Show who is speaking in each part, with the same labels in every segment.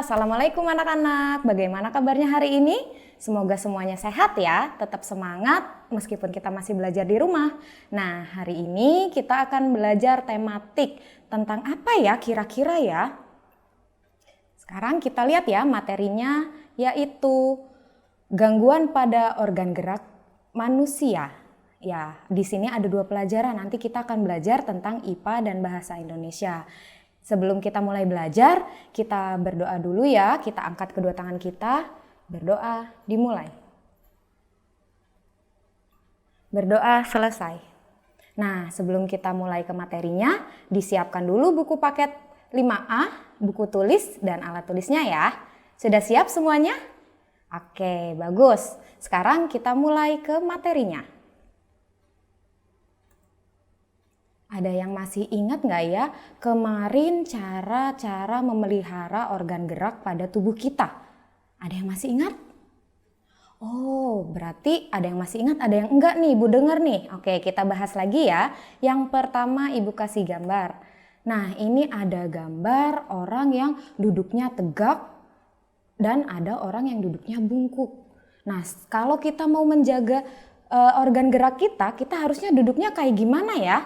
Speaker 1: Assalamualaikum anak-anak. Bagaimana kabarnya hari ini? Semoga semuanya sehat ya, tetap semangat meskipun kita masih belajar di rumah. Nah, hari ini kita akan belajar tematik tentang apa ya kira-kira ya? Sekarang kita lihat ya materinya, yaitu gangguan pada organ gerak manusia. Ya, di sini ada 2 pelajaran. Nanti kita akan belajar tentang IPA dan Bahasa Indonesia. Sebelum kita mulai belajar, kita berdoa dulu ya. Kita angkat kedua tangan kita, berdoa, dimulai. Berdoa selesai. Nah, sebelum kita mulai ke materinya, disiapkan dulu buku paket 5A, buku tulis dan alat tulisnya ya. Sudah siap semuanya? Oke, bagus. Sekarang kita mulai ke materinya. Ada yang masih ingat nggak ya kemarin cara memelihara organ gerak pada tubuh kita? Ada yang masih ingat? Oh, berarti ada yang masih ingat, ada yang enggak nih, Ibu dengar nih. Oke, kita bahas lagi ya. Yang pertama Ibu kasih gambar. Nah, ini ada gambar orang yang duduknya tegak dan ada orang yang duduknya bungkuk. Nah, kalau kita mau menjaga organ gerak kita harusnya duduknya kayak gimana ya?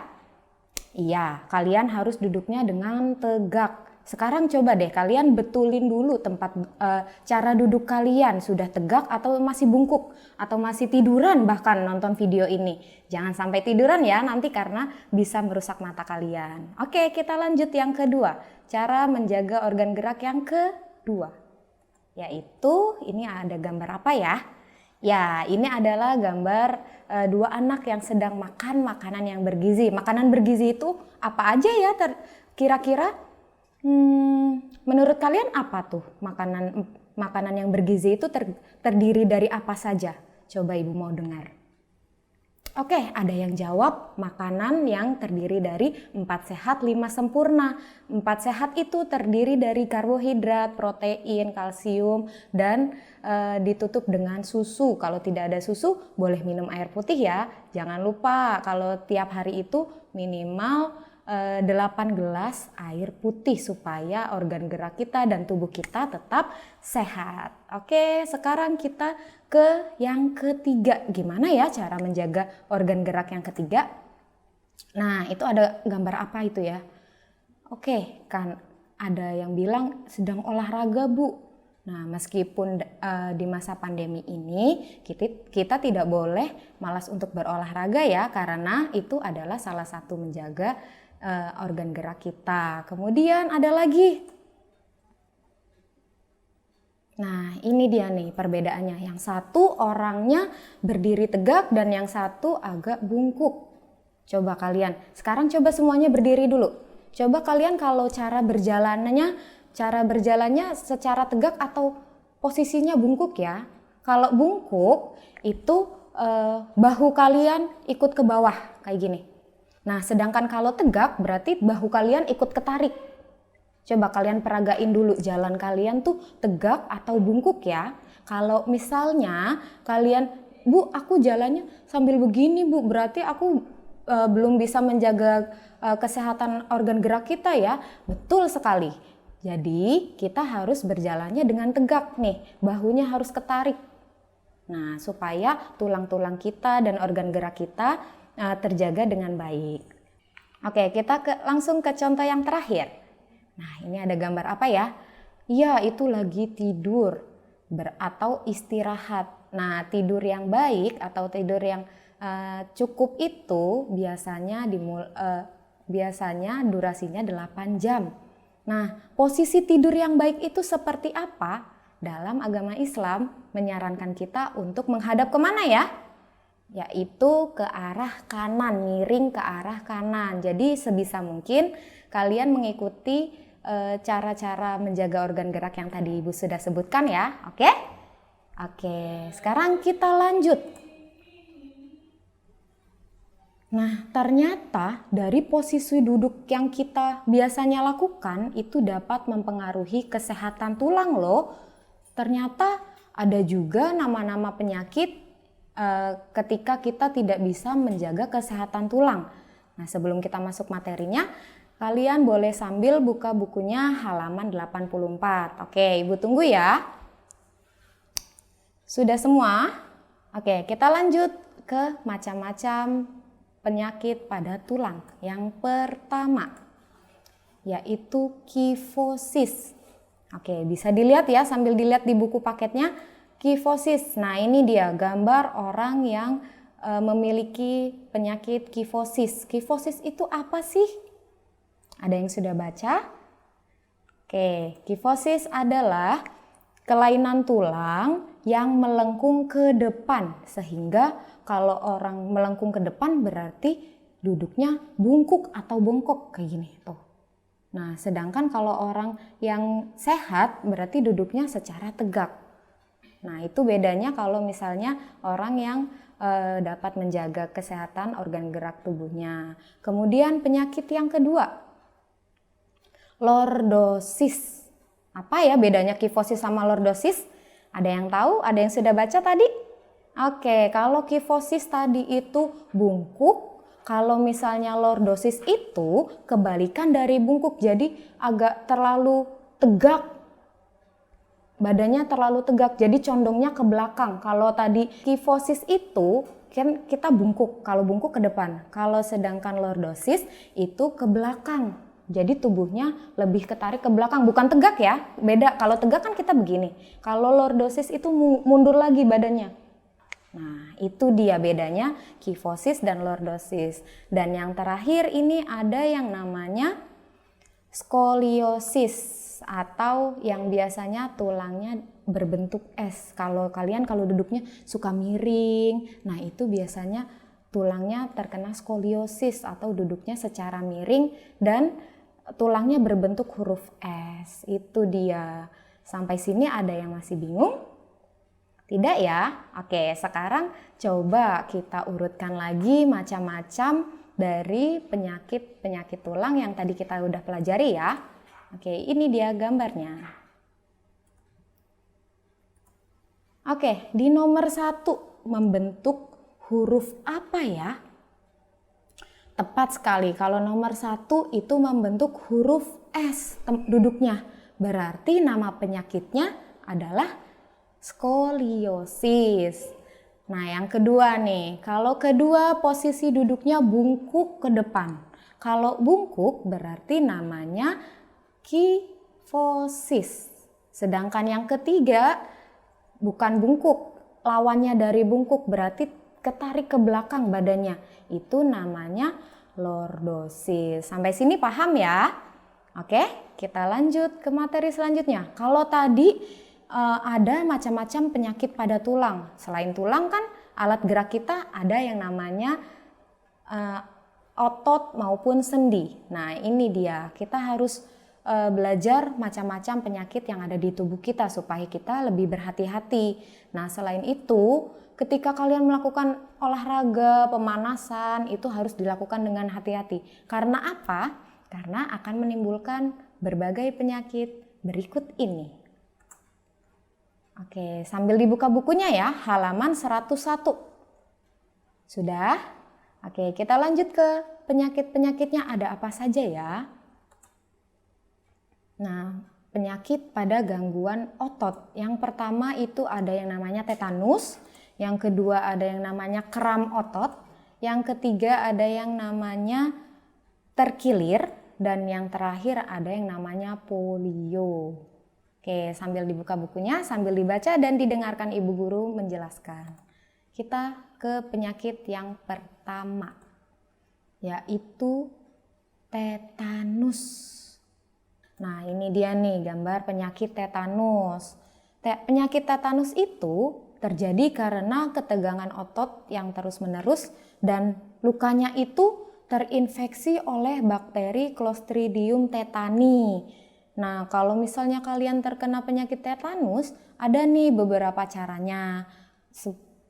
Speaker 1: Iya, kalian harus duduknya dengan tegak. Sekarang coba deh kalian betulin dulu tempat cara duduk kalian, sudah tegak atau masih bungkuk atau masih tiduran bahkan nonton video ini. Jangan sampai tiduran ya nanti karena bisa merusak mata kalian. Oke, kita lanjut yang kedua. Cara menjaga organ gerak yang kedua. Yaitu ini ada gambar apa ya? Ya, ini adalah gambar 2 anak yang sedang makan makanan yang bergizi. Makanan bergizi itu apa aja ya kira-kira? Menurut kalian apa tuh makanan yang bergizi itu terdiri dari apa saja? Coba Ibu mau dengar. Oke, ada yang jawab makanan yang terdiri dari 4 sehat 5 sempurna. 4 sehat itu terdiri dari karbohidrat, protein, kalsium, dan ditutup dengan susu. Kalau tidak ada susu, boleh minum air putih ya. Jangan lupa kalau tiap hari itu minimal 8 gelas air putih supaya organ gerak kita dan tubuh kita tetap sehat. Oke, sekarang kita ke yang ketiga. Gimana ya cara menjaga organ gerak yang ketiga? Nah, itu ada gambar apa itu ya? Oke, kan ada yang bilang sedang olahraga, Bu. Nah, meskipun di masa pandemi ini kita tidak boleh malas untuk berolahraga ya, karena itu adalah salah satu menjaga organ gerak kita. Kemudian ada lagi. Nah, ini dia nih perbedaannya. Yang satu orangnya berdiri tegak dan yang satu agak bungkuk. Coba kalian, sekarang coba semuanya berdiri dulu. Coba kalian kalau cara berjalannya secara tegak atau posisinya bungkuk ya. Kalau bungkuk itu bahu kalian ikut ke bawah kayak gini. Nah, sedangkan kalau tegak berarti bahu kalian ikut ketarik. Coba kalian peragain dulu jalan kalian tuh tegak atau bungkuk ya. Kalau misalnya kalian, Bu, aku jalannya sambil begini, Bu, berarti aku belum bisa menjaga kesehatan organ gerak kita ya. Betul sekali. Jadi kita harus berjalannya dengan tegak nih, bahunya harus ketarik. Nah, supaya tulang-tulang kita dan organ gerak kita terjaga dengan baik. Oke, kita langsung ke contoh yang terakhir. Nah, ini ada gambar apa ya? Iya, itu lagi tidur atau istirahat. Nah, tidur yang baik atau tidur yang cukup itu biasanya durasinya 8 jam. Nah, posisi tidur yang baik itu seperti apa? Dalam agama Islam menyarankan kita untuk menghadap kemana ya? Yaitu ke arah kanan, miring ke arah kanan. Jadi sebisa mungkin kalian mengikuti cara-cara menjaga organ gerak yang tadi Ibu sudah sebutkan ya. Oke? Oke, sekarang kita lanjut. Nah, ternyata dari posisi duduk yang kita biasanya lakukan itu dapat mempengaruhi kesehatan tulang loh. Ternyata ada juga nama-nama penyakit ketika kita tidak bisa menjaga kesehatan tulang. Nah, sebelum kita masuk materinya, Kalian boleh sambil buka bukunya halaman 84. Oke, Ibu tunggu ya. Sudah semua? Oke, kita lanjut ke macam-macam penyakit pada tulang. Yang pertama, yaitu kifosis. Oke, bisa dilihat ya sambil dilihat di buku paketnya. Kifosis. Nah, ini dia gambar orang yang memiliki penyakit kifosis. Kifosis itu apa sih? Ada yang sudah baca? Oke, kifosis adalah kelainan tulang yang melengkung ke depan. Sehingga kalau orang melengkung ke depan berarti duduknya bungkuk atau bongkok kayak gini tuh. Nah, sedangkan kalau orang yang sehat berarti duduknya secara tegak. Nah, itu bedanya kalau misalnya orang yang dapat menjaga kesehatan organ gerak tubuhnya. Kemudian penyakit yang kedua, lordosis. Apa ya bedanya kifosis sama lordosis? Ada yang tahu? Ada yang sudah baca tadi? Oke, kalau kifosis tadi itu bungkuk, kalau misalnya lordosis itu kebalikan dari bungkuk, jadi agak terlalu tegak. Badannya terlalu tegak, jadi condongnya ke belakang. Kalau tadi kifosis itu kan kita bungkuk, kalau bungkuk ke depan. Kalau sedangkan lordosis itu ke belakang. Jadi tubuhnya lebih ketarik ke belakang, bukan tegak ya. Beda, kalau tegak kan kita begini. Kalau lordosis itu mundur lagi badannya. Nah, itu dia bedanya kifosis dan lordosis. Dan yang terakhir ini ada yang namanya skoliosis atau yang biasanya tulangnya berbentuk S. Kalau duduknya suka miring, nah itu biasanya tulangnya terkena skoliosis atau duduknya secara miring dan tulangnya berbentuk huruf S. Itu dia. Sampai sini ada yang masih bingung? Tidak ya? Oke, sekarang coba kita urutkan lagi macam-macam dari penyakit tulang yang tadi kita udah pelajari ya. Oke, ini dia gambarnya. Oke, di nomor 1 membentuk huruf apa ya? Tepat sekali, kalau nomor 1 itu membentuk huruf S duduknya. Berarti nama penyakitnya adalah skoliosis. Nah, yang kedua nih, kalau kedua posisi duduknya bungkuk ke depan. Kalau bungkuk berarti namanya kifosis. Sedangkan yang ketiga bukan bungkuk, lawannya dari bungkuk berarti ketarik ke belakang badannya. Itu namanya lordosis. Sampai sini paham ya? Oke, kita lanjut ke materi selanjutnya. Kalau tadi ada macam-macam penyakit pada tulang. Selain tulang kan alat gerak kita ada yang namanya otot maupun sendi. Nah, ini dia. Kita harus belajar macam-macam penyakit yang ada di tubuh kita supaya kita lebih berhati-hati. Nah, selain itu, ketika kalian melakukan olahraga, pemanasan, itu harus dilakukan dengan hati-hati. Karena apa? Karena akan menimbulkan berbagai penyakit berikut ini. Oke, sambil dibuka bukunya ya, halaman 101. Sudah? Oke, kita lanjut ke penyakit-penyakitnya ada apa saja ya. Nah, penyakit pada gangguan otot. Yang pertama itu ada yang namanya tetanus, yang kedua ada yang namanya kram otot, yang ketiga ada yang namanya terkilir, dan yang terakhir ada yang namanya polio. Oke, sambil dibuka bukunya, sambil dibaca dan didengarkan ibu guru menjelaskan. Kita ke penyakit yang pertama, yaitu tetanus. Nah, ini dia nih gambar penyakit tetanus. Penyakit tetanus itu terjadi karena ketegangan otot yang terus-menerus dan lukanya itu terinfeksi oleh bakteri Clostridium tetani. Nah, kalau misalnya kalian terkena penyakit tetanus, ada nih beberapa caranya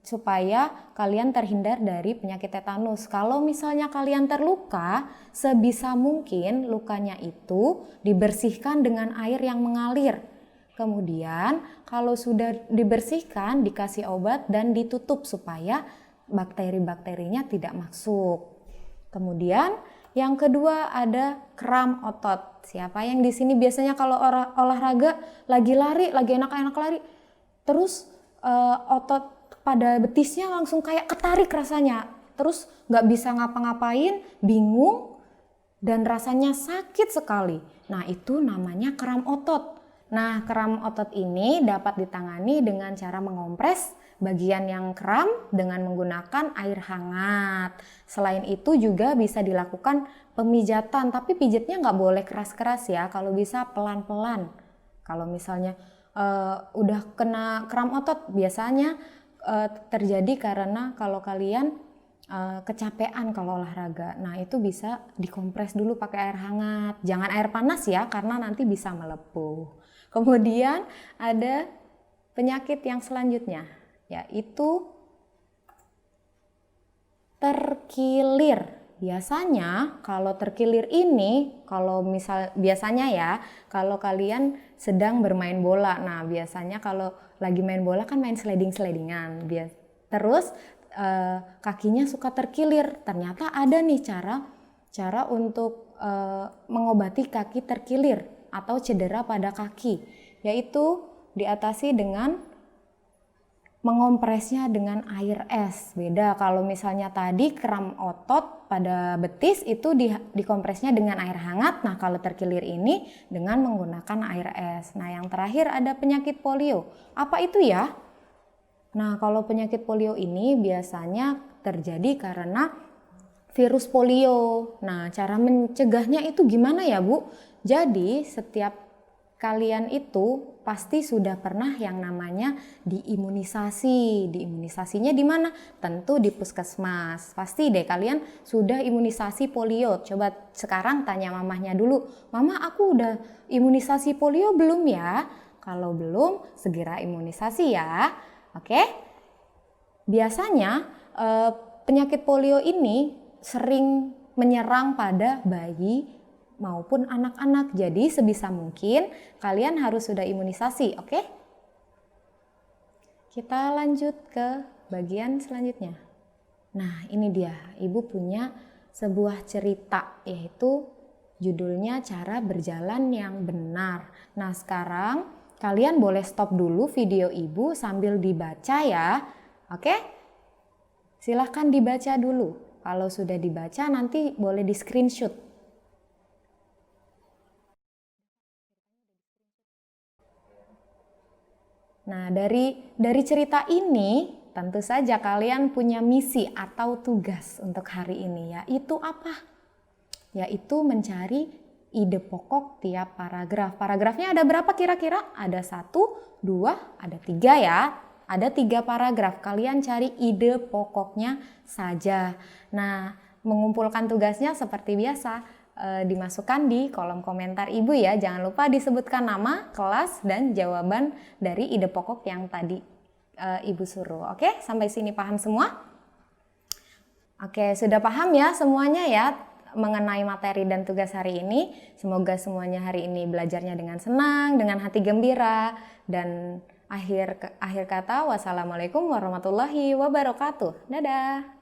Speaker 1: supaya kalian terhindar dari penyakit tetanus. Kalau misalnya kalian terluka, sebisa mungkin lukanya itu dibersihkan dengan air yang mengalir. Kemudian kalau sudah dibersihkan, dikasih obat dan ditutup supaya bakteri-bakterinya tidak masuk. Kemudian Yang kedua ada kram otot. Siapa yang di sini biasanya kalau olahraga lagi lari, lagi enak-enak lari, terus otot pada betisnya langsung kayak ketarik rasanya, terus nggak bisa ngapa-ngapain, bingung, dan rasanya sakit sekali. Nah, itu namanya kram otot. Nah, kram otot ini dapat ditangani dengan cara mengompres bagian yang kram dengan menggunakan air hangat. Selain itu juga bisa dilakukan pemijatan, tapi pijatnya nggak boleh keras-keras ya, kalau bisa pelan-pelan. Kalau misalnya udah kena kram otot, biasanya terjadi karena kalau kalian kecapean kalau olahraga. Nah, itu bisa dikompres dulu pakai air hangat. Jangan air panas ya, karena nanti bisa melepuh. Kemudian ada penyakit yang selanjutnya, yaitu terkilir. Biasanya kalau terkilir ini, biasanya ya, kalau kalian sedang bermain bola. Nah, biasanya kalau lagi main bola kan main sliding-slidingan. Terus kakinya suka terkilir. Ternyata ada nih cara untuk mengobati kaki terkilir atau cedera pada kaki, yaitu diatasi dengan mengompresnya dengan air es. Beda kalau misalnya tadi kram otot pada betis itu dikompresnya dengan air hangat. Nah, kalau terkilir ini dengan menggunakan air es. Nah, yang terakhir ada penyakit polio. Apa itu ya? Nah, kalau penyakit polio ini biasanya terjadi karena virus polio. Nah, cara mencegahnya itu gimana ya, Bu? Jadi, setiap kalian itu pasti sudah pernah yang namanya diimunisasi. Diimunisasinya di mana? Tentu di puskesmas. Pasti deh kalian sudah imunisasi polio. Coba sekarang tanya mamahnya dulu. Mama, aku udah imunisasi polio belum ya? Kalau belum, segera imunisasi ya. Oke? Biasanya penyakit polio ini sering menyerang pada bayi maupun anak-anak. Jadi sebisa mungkin kalian harus sudah imunisasi, oke? Kita lanjut ke bagian selanjutnya. Nah, ini dia. Ibu punya sebuah cerita, yaitu judulnya Cara Berjalan yang Benar. Nah, sekarang kalian boleh stop dulu video ibu sambil dibaca ya. Oke? Silahkan dibaca dulu. Kalau sudah dibaca nanti boleh di screenshot. Nah, dari cerita ini tentu saja kalian punya misi atau tugas untuk hari ini, yaitu apa? Yaitu mencari ide pokok tiap paragraf. Paragrafnya ada berapa kira-kira? Ada 1, 2, ada 3 ya. Ada 3 paragraf, kalian cari ide pokoknya saja. Nah, mengumpulkan tugasnya seperti biasa, dimasukkan di kolom komentar ibu ya. Jangan lupa disebutkan nama, kelas, dan jawaban dari ide pokok yang tadi ibu suruh. Oke, sampai sini paham semua? Oke, sudah paham ya semuanya ya mengenai materi dan tugas hari ini. Semoga semuanya hari ini belajarnya dengan senang, dengan hati gembira, dan akhir kata, wassalamualaikum warahmatullahi wabarakatuh. Dadah.